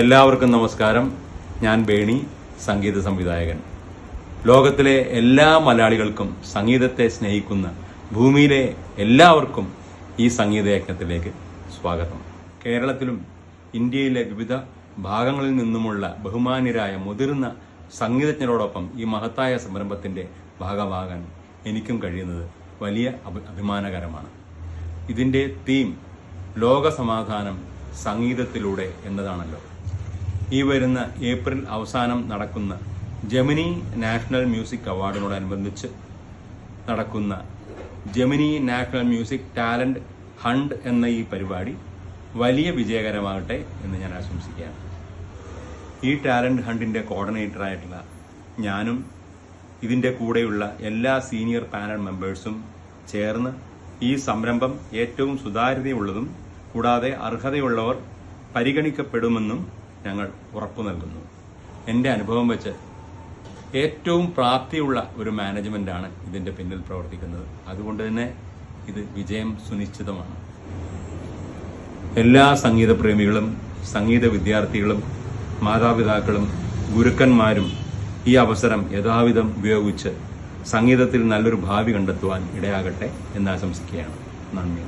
എല്ലാവർക്കും നമസ്കാരം. ഞാൻ ബേണി, സംഗീത സംവിധായകൻ. ലോകത്തിലെ എല്ലാ മലയാളികൾക്കും സംഗീതത്തെ സ്നേഹിക്കുന്ന ഭൂമിയിലെ എല്ലാവർക്കും ഈ സംഗീതയജ്ഞത്തിലേക്ക് സ്വാഗതം. കേരളത്തിലും ഇന്ത്യയിലെ വിവിധ ഭാഗങ്ങളിൽ നിന്നുമുള്ള ബഹുമാന്യരായ മുതിർന്ന സംഗീതജ്ഞരോടൊപ്പം ഈ മഹത്തായ സംരംഭത്തിന്റെ ഭാഗമാകാൻ എനിക്കും കഴിയുന്നത് വലിയ അഭിമാനകരമാണ്. ഇതിന്റെ തീം ലോക സമാധാനം സംഗീതത്തിലൂടെ എന്നതാണല്ലോ. ഈ വരുന്ന ഏപ്രിൽ അവസാനം നടക്കുന്ന ജെമിനി നാഷണൽ മ്യൂസിക് അവാർഡിനോടനുബന്ധിച്ച് നടക്കുന്ന Gemini national music talent hunt എന്ന ഈ പരിപാടി വലിയ വിജയകരമാകട്ടെ എന്ന് ഞാൻ ആശംസിക്കുകയാണ്. ഈ ടാലന്റ് ഹണ്ടിന്റെ കോർഡിനേറ്ററായിട്ടുള്ള ഞാനും ഇതിന്റെ കൂടെയുള്ള എല്ലാ സീനിയർ പാനൽ മെമ്പേഴ്സും ചേർന്ന് ഈ സംരംഭം ഏറ്റവും സുതാര്യതയുള്ളതും കൂടാതെ അർഹതയുള്ളവർ പരിഗണിക്കപ്പെടുമെന്നും ഞങ്ങൾ ഉറപ്പു നൽകുന്നു. എൻ്റെ അനുഭവം വെച്ച് ഏറ്റവും പ്രാപ്തിയുള്ള ഒരു മാനേജ്മെന്റാണ് ഇതിന്റെ പിന്നിൽ പ്രവർത്തിക്കുന്നത്. അതുകൊണ്ട് തന്നെ ഇത് വിജയം സുനിശ്ചിതമാണ്. എല്ലാ സംഗീതപ്രേമികളും സംഗീത വിദ്യാർത്ഥികളും മാതാപിതാക്കളും ഗുരുക്കന്മാരും ഈ അവസരം യഥാവിധം ഉപയോഗിച്ച് സംഗീതത്തിൽ നല്ലൊരു ഭാവി കണ്ടെത്തുവാൻ ഇടയാകട്ടെ എന്ന് ആശംസിക്കുകയാണ്. നന്ദി.